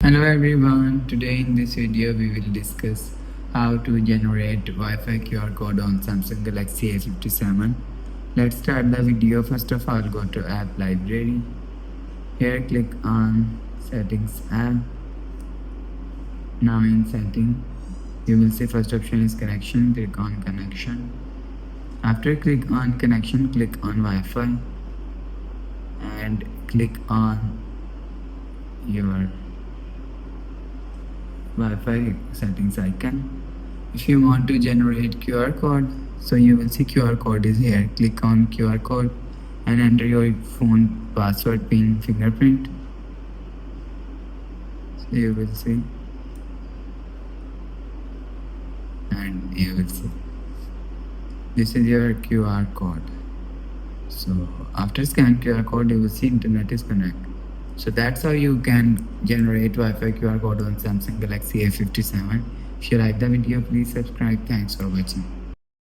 Hello everyone, today in this video we will discuss how to generate Wi-Fi QR code on Samsung Galaxy A57. Let's start the video. First of all, go to app library. Here click on settings app. Now in setting, you will see first option is connection. Click on connection. After click on connection, click on Wi-Fi and click on your Wi-Fi settings icon. If you want to generate QR code, so you will see QR code is here. Click on QR code and enter your phone password, pin, fingerprint. So you will see, and you will see this is your QR code. So after scan QR code, you will see internet is connected. So that's how you can generate Wi-Fi QR code on Samsung Galaxy A57. If you like the video, please subscribe. Thanks for watching.